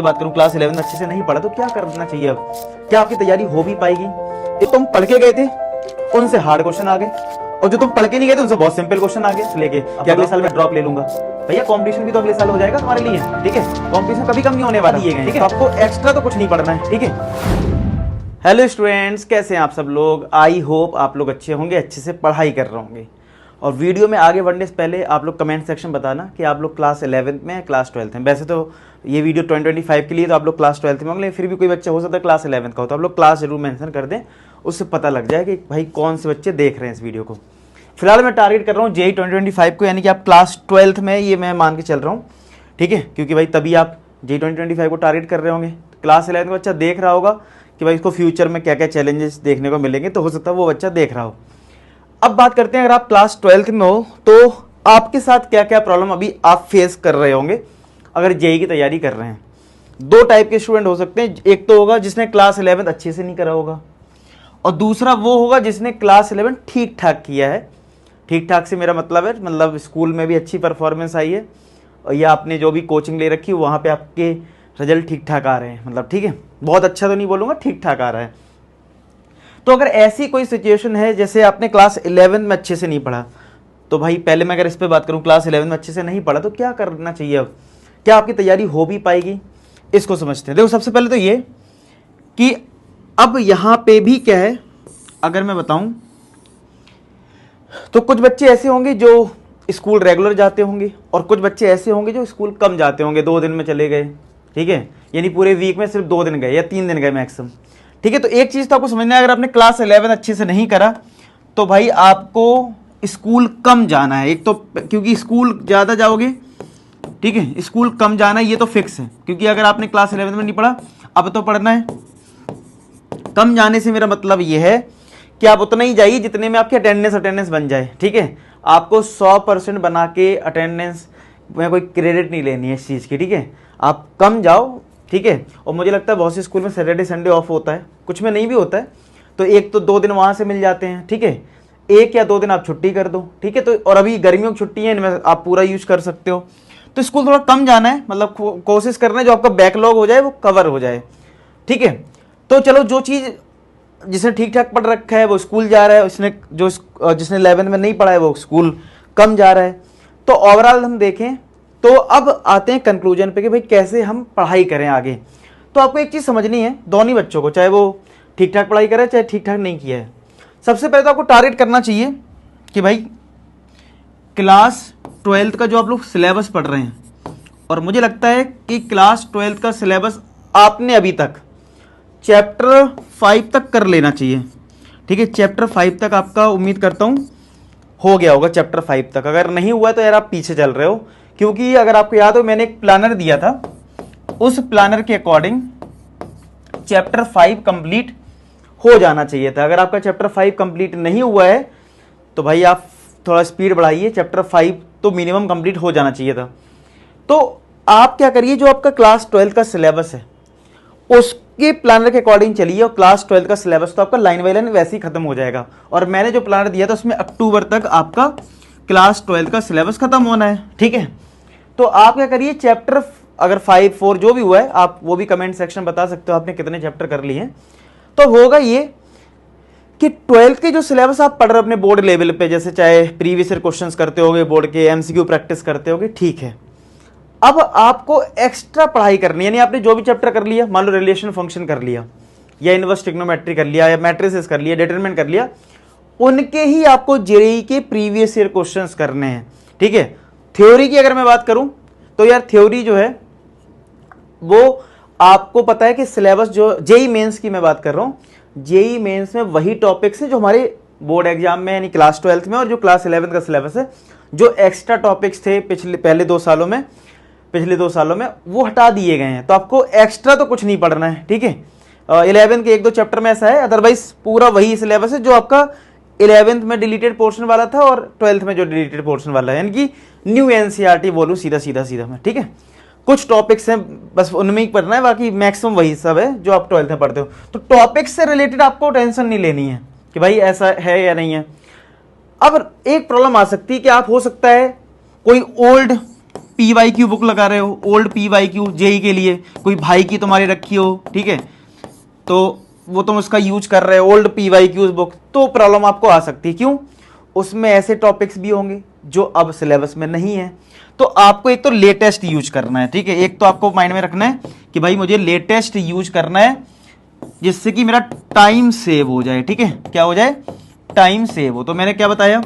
बात करूं क्लास 11 में अच्छे से नहीं पढ़ा तो क्या करना चाहिए? अब क्या आपकी तैयारी हो भी पाएगी? ये तुम पढ़ के गए थे उनसे हार्ड क्वेश्चन आ गए, और जो तुम पढ़ के नहीं गए थे उनसे बहुत सिंपल क्वेश्चन आ गए लेके कि अगले साल में ड्रॉप ले लूंगा। भैया कंपटीशन भी तो अगले साल हो जाएगा तुम्हारे लिए, ठीक है? कंपटीशन कभी कम नहीं होने वाला है, ठीक है? आपको एक्स्ट्रा तो कुछ नहीं पढ़ना है, ठीक है? हेलो स्टूडेंट्स, कैसे हैं आप सब लोग? आई होप आप लोग अच्छे होंगे, अच्छे से पढ़ाई कर रहे होंगे। और वीडियो में आगे बढ़ने से पहले आप लोग कमेंट सेक्शन बताना कि आप लोग क्लास 11th में क्लास 12th में। वैसे तो ये वीडियो 2025 के लिए तो आप लोग क्लास 12th में होंगे, लेकिन फिर भी कोई बच्चा हो सकता है क्लास 11th का हो, तो आप लोग क्लास जरूर मेंशन कर दें, उससे पता लग जाए कि भाई कौन से बच्चे देख रहे हैं इस वीडियो को। फिलहाल मैं टारगेट कर रहा हूँ जेई 2025 को, यानी कि आप क्लास 12th में, ये मैं मान के चल रहा हूँ, ठीक है? क्योंकि भाई तभी आप जेई 2025 को टारगेट कर रहे होंगे। क्लास 11th का बच्चा देख रहा होगा कि भाई इसको फ्यूचर में क्या क्या चैलेंजेस देखने को मिलेंगे, तो हो सकता है वो बच्चा देख रहा हो। अब बात करते हैं, अगर आप क्लास 12th में हो तो आपके साथ क्या क्या प्रॉब्लम अभी आप फेस कर रहे होंगे अगर जेई की तैयारी कर रहे हैं। दो टाइप के स्टूडेंट हो सकते हैं, एक तो होगा जिसने क्लास 11th अच्छे से नहीं करा होगा, और दूसरा वो होगा जिसने क्लास 11 ठीक ठाक किया है। ठीक ठाक से मेरा मतलब है, मतलब स्कूल में भी अच्छी परफॉर्मेंस आई है, और या आपने जो भी कोचिंग ले रखी है वहाँ पे आपके रिजल्ट ठीक ठाक आ रहे हैं, मतलब ठीक है, बहुत अच्छा तो नहीं बोलूँगा, ठीक ठाक आ रहा है। तो अगर ऐसी कोई सिचुएशन है जैसे आपने क्लास 11 में अच्छे से नहीं पढ़ा, तो भाई पहले मैं अगर इस पे बात करूं, क्लास 11 में अच्छे से नहीं पढ़ा तो क्या करना चाहिए? अब क्या आपकी तैयारी हो भी पाएगी, इसको समझते हैं। देखो, सबसे पहले तो ये कि अब यहाँ पे भी क्या है, अगर मैं बताऊं तो कुछ बच्चे ऐसे होंगे जो स्कूल रेगुलर जाते होंगे, और कुछ बच्चे ऐसे होंगे जो स्कूल कम जाते होंगे, 2 दिन में चले गए, ठीक है? यानी पूरे वीक में सिर्फ 2 दिन गए या 3 दिन गए मैक्सिमम, ठीक है? तो एक चीज़ तो आपको समझना है, अगर आपने क्लास 11 अच्छे से नहीं करा तो भाई आपको स्कूल कम जाना है। एक तो क्योंकि स्कूल ज़्यादा जाओगे, ठीक है, स्कूल कम जाना है, ये तो फिक्स है, क्योंकि अगर आपने क्लास 11 में नहीं पढ़ा अब तो पढ़ना है। कम जाने से मेरा मतलब ये है कि आप उतना ही जाइए जितने में आपकी अटेंडेंस बन जाए, ठीक है? आपको 100% बना के अटेंडेंस में कोई क्रेडिट नहीं लेनी है इस चीज़ की, ठीक है? आप कम जाओ, ठीक है? और मुझे लगता है बहुत से स्कूल में सैटरडे संडे ऑफ होता है, कुछ में नहीं भी होता है, तो एक तो 2 दिन वहाँ से मिल जाते हैं, ठीक है? 1 या 2 दिन आप छुट्टी कर दो, ठीक है? तो और अभी गर्मियों की छुट्टी है, इनमें आप पूरा यूज कर सकते हो। तो स्कूल थोड़ा कम जाना है, मतलब कोशिश करना है जो आपका बैकलॉग हो जाए वो कवर हो जाए, ठीक है? तो चलो, जो चीज़ जिसने ठीक ठाक पढ़ रखा है वो स्कूल जा रहा है, जिसने 11 में नहीं पढ़ा है वो स्कूल कम जा रहा है। तो ओवरऑल हम देखें तो अब आते हैं कंक्लूजन पे कि भाई कैसे हम पढ़ाई करें आगे। तो आपको एक चीज़ समझनी है, दोनों बच्चों को, चाहे वो ठीक ठाक पढ़ाई करे चाहे ठीक ठाक नहीं किया है, सबसे पहले तो आपको टारगेट करना चाहिए कि भाई क्लास 12th का जो आप लोग सिलेबस पढ़ रहे हैं, और मुझे लगता है कि क्लास 12th का सिलेबस आपने अभी तक चैप्टर 5 तक कर लेना चाहिए, ठीक है? चैप्टर 5 तक आपका उम्मीद करता हूँ हो गया होगा, चैप्टर 5 तक। अगर नहीं हुआ तो यार आप पीछे चल रहे हो, क्योंकि अगर आपको याद हो मैंने एक प्लानर दिया था, उस प्लानर के अकॉर्डिंग चैप्टर 5 कंप्लीट हो जाना चाहिए था। अगर आपका चैप्टर 5 कंप्लीट नहीं हुआ है तो भाई आप थोड़ा स्पीड बढ़ाइए, चैप्टर 5 तो मिनिमम कंप्लीट हो जाना चाहिए था। तो आप क्या करिए, जो आपका क्लास 12 का सिलेबस है उसके प्लानर के अकॉर्डिंग चलिए, और क्लास 12 का सिलेबस तो आपका लाइन बाई लाइन वैसे ही खत्म हो जाएगा। और मैंने जो प्लानर दिया था उसमें अक्टूबर तक आपका क्लास 12 का सिलेबस खत्म होना है, ठीक है? तो आप क्या करिए, चैप्टर अगर 5, 4 जो भी हुआ है, आप वो भी कमेंट सेक्शन बता सकते हो आपने कितने चैप्टर कर लिए हैं। तो होगा ये कि 12th के जो सिलेबस आप पढ़ रहे हो अपने बोर्ड लेवल पे, जैसे चाहे प्रीवियस ईयर क्वेश्चंस करते होगे, बोर्ड के एमसीक्यू प्रैक्टिस करते होगे, ठीक है? अब आपको एक्स्ट्रा पढ़ाई करनी है, यानी आपने जो भी चैप्टर कर लिया, मान लो रिलेशन फंक्शन कर लिया, या इनवर्स ट्रिग्नोमेट्री कर लिया, या मैट्रिसेस कर लिया, डिटरमिनेंट कर लिया, उनके ही आपको जेईई के प्रीवियस ईयर क्वेश्चंस करने हैं, ठीक है? थ्योरी की अगर मैं बात करूं तो यार थ्योरी जो है वो आपको पता है कि सिलेबस जो जेईई मेंस की मैं बात कर रहा हूं, जेईई मेंस में वही टॉपिक्स हैं जो हमारे बोर्ड एग्जाम में यानी क्लास 12th में, और जो क्लास 11 का सिलेबस है, जो एक्स्ट्रा टॉपिक्स थे पिछले 2 सालों में वो हटा दिए गए हैं। तो आपको एक्स्ट्रा तो कुछ नहीं पढ़ना है, ठीक है? 11 के 1-2 चैप्टर में ऐसा है, अदरवाइज पूरा वही सिलेबस है जो आपका 11th में डिलीटेड पोर्शन वाला था और 12th में जो डिलीटेड पोर्शन वाला है, यानी कि न्यू एनसीईआरटी बोलूँ सीधा मैं, ठीक है? कुछ टॉपिक्स हैं बस उनमें ही पढ़ना है, बाकी मैक्सिमम वही सब है जो आप 12th में पढ़ते हो। तो टॉपिक्स से रिलेटेड आपको टेंशन नहीं लेनी है कि भाई ऐसा है या नहीं है। अब एक प्रॉब्लम आ सकती है कि आप, हो सकता है कोई ओल्ड PYQ बुक लगा रहे हो, ओल्ड PYQ जेई के लिए, कोई भाई की तुम्हारी रखी हो, ठीक है, तो वो तुम उसका यूज कर रहे हो ओल्ड PYQ बुक, तो प्रॉब्लम आपको आ सकती है। क्यों? उसमें ऐसे टॉपिक्स भी होंगे जो अब सिलेबस में नहीं है। तो आपको एक तो लेटेस्ट यूज करना है, ठीक है, एक तो आपको माइंड में रखना है कि भाई मुझे लेटेस्ट यूज करना है जिससे कि मेरा टाइम सेव हो जाए, ठीक है, क्या हो जाए, टाइम सेव हो। तो मैंने क्या बताया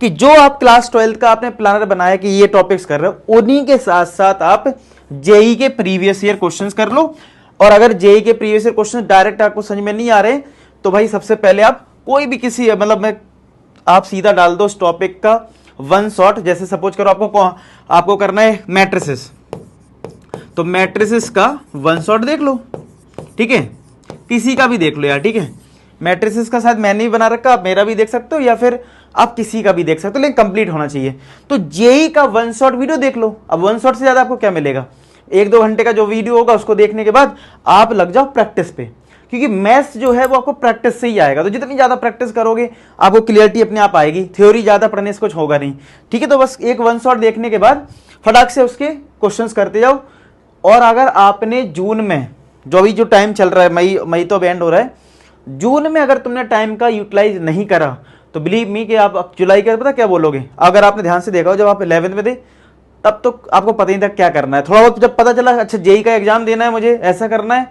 कि जो आप क्लास 12 का आपने प्लानर बनाया कि ये टॉपिक्स कर रहे हो, उन्हीं के साथ साथ आप जेई के प्रीवियस ईयर क्वेश्चंस कर लो। और अगर जेई के प्रीवियस ईयर क्वेश्चंस डायरेक्ट आपको समझ में नहीं आ रहे तो भाई सबसे पहले आप कोई भी किसी आप सीधा डाल दो उस टॉपिक का वन शॉट। जैसे सपोज करो आपको करना है मैट्रिसेस, तो मैट्रिसेस का वन शॉट देख लो, ठीक है, किसी का भी देख लो यार, ठीक है, मैट्रिसेस का शायद मैंने भी बना रखा, आप मेरा भी देख सकते हो या फिर आप किसी का भी देख सकते हो, लेकिन कंप्लीट होना चाहिए। तो जेई का वन शॉट वीडियो देख लो। अब वन शॉट से ज्यादा आपको क्या मिलेगा, 1-2 घंटे का जो वीडियो होगा उसको देखने के बाद आप लग जाओ प्रैक्टिस पे, क्योंकि मैथ्स जो है वो आपको प्रैक्टिस से ही आएगा। तो जितनी ज्यादा प्रैक्टिस करोगे आपको क्लियरिटी अपने आप आएगी, थ्योरी ज्यादा पढ़ने से कुछ होगा नहीं, ठीक है। तो बस एक वन शॉट देखने के बाद फटाक से उसके क्वेश्चंस करते जाओ। और अगर आपने जून में जो टाइम चल रहा है, मई तो एंड हो रहा है, जून में अगर तुमने टाइम का यूटिलाइज नहीं करा तो बिलीव मी कि आप जुलाई का पता क्या बोलोगे। अगर आपने ध्यान से देखा हो जब आप 11th में थे तब तो आपको पता ही था क्या करना है, थोड़ा बहुत जब पता चला अच्छा जेई का एग्जाम देना है मुझे, ऐसा करना है,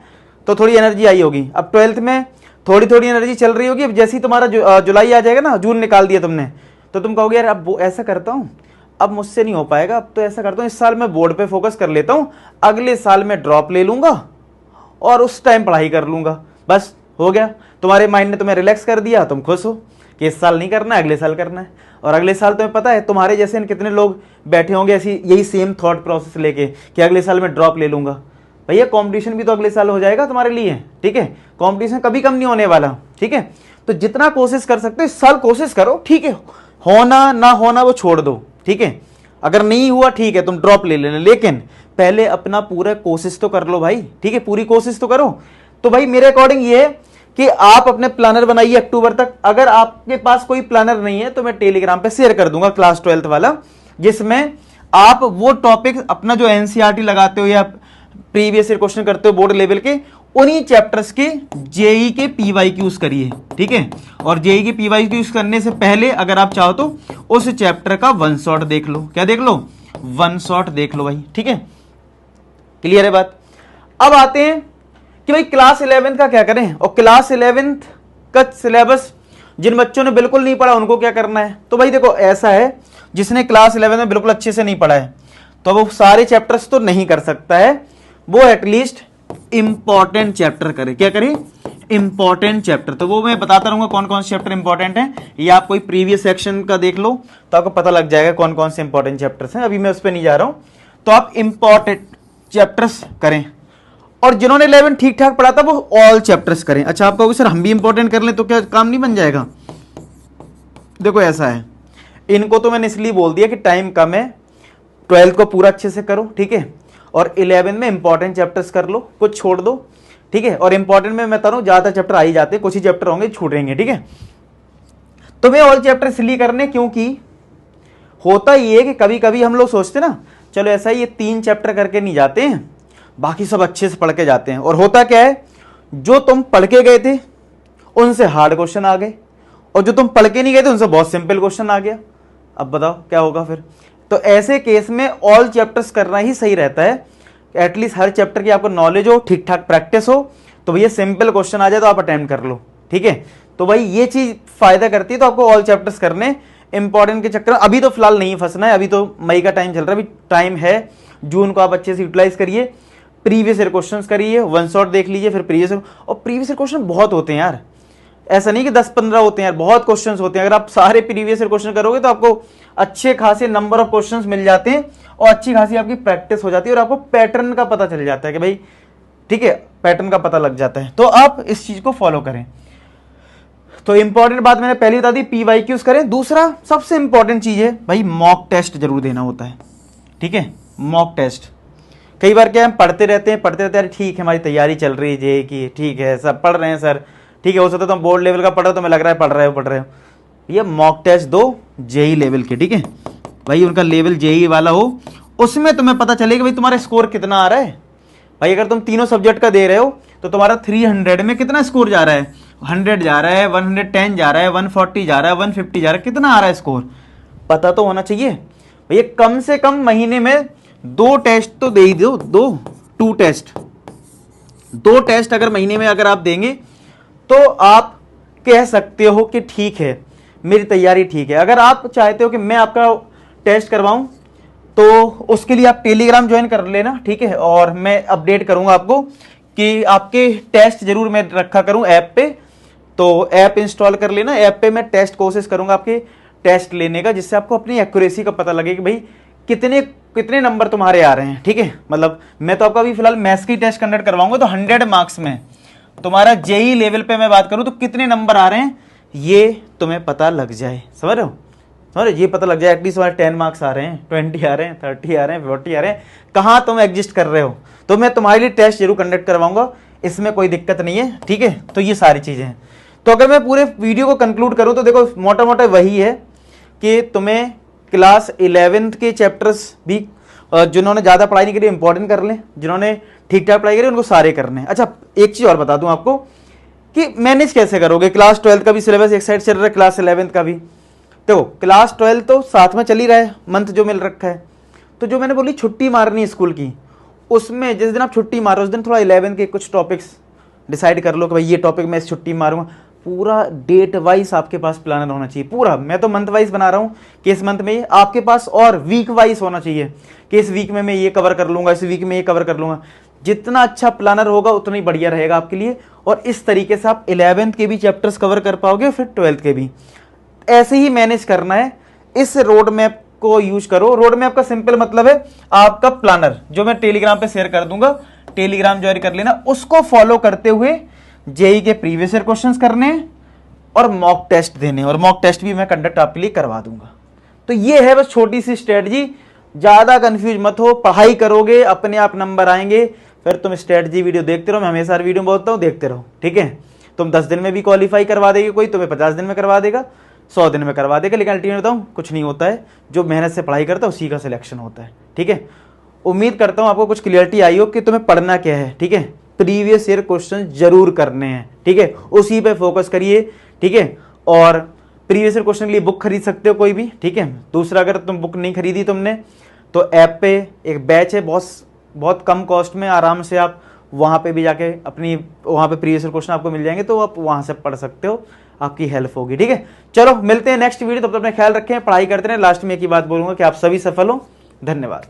तो थोड़ी एनर्जी आई होगी। अब 12th में थोड़ी थोड़ी एनर्जी चल रही होगी। अब जैसे ही तुम्हारा जुलाई आ जाएगा ना, जून निकाल दिया तुमने, तो तुम कहोगे यार अब वो ऐसा करता हूँ, अब मुझसे नहीं हो पाएगा, अब तो ऐसा करता हूँ इस साल मैं बोर्ड पे फोकस कर लेता हूँ, अगले साल मैं ड्रॉप ले लूंगा और उस टाइम पढ़ाई कर लूंगा, बस हो गया। तुम्हारे माइंड ने तुम्हें रिलैक्स कर दिया, तुम खुश हो कि इस साल नहीं करना है, अगले साल करना है। और अगले साल तुम्हें पता है तुम्हारे जैसे कितने लोग बैठे होंगे ऐसी यही सेम थॉट प्रोसेस लेके कि अगले साल मैं ड्रॉप ले लूंगा। भैया कंपटीशन भी तो अगले साल हो जाएगा तुम्हारे लिए, ठीक है, कंपटीशन कभी कम नहीं होने वाला, ठीक है। तो जितना कोशिश कर सकते हो इस साल कोशिश करो, ठीक है, होना ना होना वो छोड़ दो, ठीक है, अगर नहीं हुआ ठीक है तुम ड्रॉप ले लेना, लेकिन पहले अपना पूरा कोशिश तो कर लो भाई, ठीक है, पूरी कोशिश तो करो। तो भाई मेरे अकॉर्डिंग ये कि आप अपने प्लानर बनाइए अक्टूबर तक। अगर आपके पास कोई प्लानर नहीं है तो मैं टेलीग्राम पे शेयर कर दूंगा क्लास 12th वाला, जिसमें आप वो टॉपिक अपना जो एनसीईआरटी लगाते हो या प्रीवियस ईयर क्वेश्चन करते हो बोर्ड लेवल के, उन्हीं चैप्टर्स के जेई के पीवाईक्यूज करिए, ठीक है। और जेई के पीवाईक्यूज करने से पहले अगर आप चाहो तो उस चैप्टर का वन शॉट देख लो। क्या देख लो? वन शॉट देख लो भाई, ठीक है, क्लियर है बात। अब आते हैं कि भाई क्लास 11th का क्या करें, और क्लास 11th का सिलेबस जिन बच्चों ने बिल्कुल नहीं पढ़ा उनको क्या करना है। तो भाई देखो ऐसा है, जिसने क्लास 11 में बिल्कुल अच्छे से नहीं पढ़ा है तो वो सारे चैप्टर्स तो नहीं कर सकता है, वो एटलीस्ट इंपॉर्टेंट चैप्टर करे। क्या करे? Important chapter. तो वो मैं बताता रहूंगा कौन कौन से चैप्टर इंपॉर्टेंट हैं, या आप कोई प्रीवियस सेक्शन का देख लो तो आपको पता लग जाएगा कौन कौन से इंपॉर्टेंट चैप्टर्स हैं। अभी मैं उस पर नहीं जा रहा हूं। तो आप इंपॉर्टेंट चैप्टर्स करें, और जिन्होंने 11 ठीक ठाक पढ़ा था वो ऑल चैप्टर्स करें। अच्छा आप कहोगे सर हम भी इंपॉर्टेंट कर लें तो क्या काम नहीं बन जाएगा? देखो ऐसा है, इनको तो मैंने इसलिए बोल दिया कि टाइम कम है, 12th को पूरा अच्छे से करो, ठीक है, और 11 में इंपॉर्टेंट चैप्टर्स कर लो, कुछ छोड़ दो, ठीक है। और इंपॉर्टेंट में मैं बता रहा हूं ज्यादा चैप्टर आ ही जाते हैं, कुछ ही चैप्टर होंगे छूटेंगे, ठीक है। तो मैं ऑल चैप्टर इसलिए करने, क्योंकि होता ये है कि कभी कभी हम लोग सोचते ना चलो ऐसा ही ये 3 चैप्टर करके नहीं जाते हैं, बाकी सब अच्छे से पढ़ के जाते हैं, और होता क्या है जो तुम पढ़ के गए थे उनसे हार्ड क्वेश्चन आ गए, और जो तुम पढ़ के नहीं गए थे उनसे बहुत सिंपल क्वेश्चन आ गया। अब बताओ क्या होगा फिर? तो ऐसे केस में ऑल चैप्टर्स करना ही सही रहता है, एटलीस्ट हर चैप्टर की आपको नॉलेज हो, ठीक ठाक प्रैक्टिस हो, तो भैया सिंपल क्वेश्चन आ जाए तो आप अटेम्प्ट कर लो, ठीक है। तो भाई ये चीज फायदा करती है, तो आपको ऑल चैप्टर्स करने इंपॉर्टेंट के चक्कर। अभी तो फिलहाल नहीं फंसना है, अभी तो मई का टाइम चल रहा है, अभी टाइम है, जून को आप अच्छे से यूटिलाइज करिए, प्रीवियस ईयर क्वेश्चंस करिए, वन शॉट देख लीजिए, फिर प्रीवियस ईयर, और प्रीवियस ईयर क्वेश्चन बहुत होते हैं यार, ऐसा नहीं कि 10-15 होते हैं यार, बहुत क्वेश्चंस होते हैं। अगर आप सारे प्रीवियस ईयर क्वेश्चन करोगे तो आपको अच्छे खासे नंबर ऑफ क्वेश्चंस मिल जाते हैं, और अच्छी खासी आपकी प्रैक्टिस हो जाती है, और आपको पैटर्न का पता चल जाता है कि भाई ठीक है, पैटर्न का पता लग जाता है। तो आप इस चीज को फॉलो करें। तो इंपॉर्टेंट बात मैंने पहले बता दी, पीवाईक्यूज करें। दूसरा सबसे इंपॉर्टेंट चीज है भाई मॉक टेस्ट जरूर देना होता है, ठीक है। मॉक टेस्ट कई बार क्या हम पढ़ते रहते हैं यार, ठीक है हमारी तैयारी चल रही है जेई की, ठीक है सब पढ़ रहे हैं सर, ठीक है, हो सकता है तो बोर्ड लेवल का पढ़ रहे हो तो मैं लग रहा है पढ़ रहे हो, ये मॉक टेस्ट दो जेई लेवल के, ठीक है भाई, उनका लेवल जेई वाला हो, उसमें तुम्हें पता चलेगा भाई तुम्हारा स्कोर कितना आ रहा है। भाई अगर तुम तीनों सब्जेक्ट का दे रहे हो तो तुम्हारा 300 में कितना स्कोर जा रहा है, 100 जा रहा है, 110 जा रहा है, 140 जा रहा है, 150 जा रहा है, कितना आ रहा है स्कोर, पता तो होना चाहिए। भैया कम से कम महीने में 2 टेस्ट तो दे ही दो, 2 टेस्ट अगर महीने में अगर आप देंगे तो आप कह सकते हो कि ठीक है मेरी तैयारी ठीक है। अगर आप चाहते हो कि मैं आपका टेस्ट करवाऊं तो उसके लिए आप टेलीग्राम ज्वाइन कर लेना, ठीक है, और मैं अपडेट करूंगा आपको कि आपके टेस्ट जरूर मैं रखा करूं ऐप पे। तो ऐप इंस्टॉल कर लेना, ऐप पे मैं टेस्ट कोशिश करूंगा आपके टेस्ट लेने का, जिससे आपको अपनी एक्यूरेसी का पता लगे कि भाई कितने कितने नंबर तुम्हारे आ रहे हैं, ठीक है। मतलब मैं तो आपका अभी फिलहाल मैथ्स की टेस्ट कंडक्ट करवाऊंगा तो 100 मार्क्स में तुम्हारा जेई लेवल पे मैं बात करूं तो कितने नंबर आ रहे हैं ये तुम्हें पता लग जाए, समझ रहे हो, समझ रहे, ये पता लग जाए एटलीस्ट तुम्हारे 10 मार्क्स आ रहे हैं, 20 आ रहे हैं, 30 आ रहे हैं, 40 आ रहे हैं, कहाँ तुम एग्जिस्ट कर रहे हो। तो मैं तुम्हारे लिए टेस्ट जरूर कंडक्ट करवाऊंगा, इसमें कोई दिक्कत नहीं है, ठीक है। तो ये सारी चीजें हैं। तो अगर मैं पूरे वीडियो को कंक्लूड करूं तो देखो मोटा मोटा वही है कि तुम्हें क्लास 11th के चैप्टर्स भी जिन्होंने ज़्यादा पढ़ाई नहीं करी इंपॉर्टेंट कर लें, जिन्होंने ठीक ठाक पढ़ाई करी उनको सारे करने हैं। अच्छा एक चीज़ और बता दूं आपको कि मैनेज कैसे करोगे, क्लास 12th का भी सिलेबस एक साइड चल रहा है, क्लास 11th का भी। तो क्लास 12 तो साथ में चल ही रहा है, मंथ जो मिल रखा है। तो जो मैंने बोली छुट्टी मारनी स्कूल की, उसमें जिस दिन आप छुट्टी मारो उस दिन थोड़ा 11 के कुछ टॉपिक्स डिसाइड कर लो कि भाई ये टॉपिक मैं इस छुट्टी मारूंगा। पूरा डेट वाइज आपके पास प्लानर होना चाहिए पूरा। मैं तो मंथ वाइज बना रहा हूँ कि इस मंथ में आपके पास, और वीक वाइज होना चाहिए कि इस वीक में मैं ये कवर कर लूंगा, इस वीक में ये कवर कर लूंगा। जितना अच्छा प्लानर होगा उतना ही बढ़िया रहेगा आपके लिए, और इस तरीके से आप 11th के भी चैप्टर्स कवर कर पाओगे, फिर 12th के भी। ऐसे ही मैनेज करना है, इस रोड मैप को यूज करो। रोड मैप का सिंपल मतलब है आपका प्लानर, जो मैं टेलीग्राम पे शेयर कर दूंगा, टेलीग्राम ज्वाइन कर लेना, उसको फॉलो करते हुए जेई के प्रीवियस ईयर क्वेश्चंस करने और मॉक टेस्ट देने, और मॉक टेस्ट भी मैं कंडक्ट आपके लिए करवा दूंगा। तो ये है बस छोटी सी स्ट्रेटजी, ज्यादा कंफ्यूज मत हो, पढ़ाई करोगे अपने आप नंबर आएंगे। फिर तुम स्ट्रेटजी वीडियो देखते रहो, मैं हमेशा वीडियो बोलता हूँ देखते रहो, ठीक है। तुम 10 दिन में भी क्वालिफाई करवा देगी, कोई तुम्हें 50 दिन में करवा देगा, 100 दिन में करवा देगा, लेकिन अल्टीमेट बताऊँ कुछ नहीं होता है। जो मेहनत से पढ़ाई करता है उसी का सिलेक्शन होता है, ठीक है। उम्मीद करता हूँ आपको कुछ क्लियरिटी आई हो कि तुम्हें पढ़ना क्या है, ठीक है। प्रीवियस ईयर क्वेश्चन जरूर करने हैं, ठीक है, उसी पे फोकस करिए, ठीक है। और प्रीवियस ईयर क्वेश्चन के लिए बुक खरीद सकते हो कोई भी, ठीक है। दूसरा, अगर तुम बुक नहीं खरीदी तुमने तो ऐप पे एक बैच है, बहुत कम कॉस्ट में आराम से आप वहाँ पे भी जाके अपनी वहाँ पे प्रीवियस ईयर क्वेश्चन आपको मिल जाएंगे, तो आप वहाँ से पढ़ सकते हो, आपकी हेल्प होगी, ठीक है। चलो मिलते हैं नेक्स्ट वीडियो, तब तक अपना ख्याल रखें, पढ़ाई करते रहें। लास्ट में एक ही बात बोलूंगा कि आप सभी सफल हो। धन्यवाद।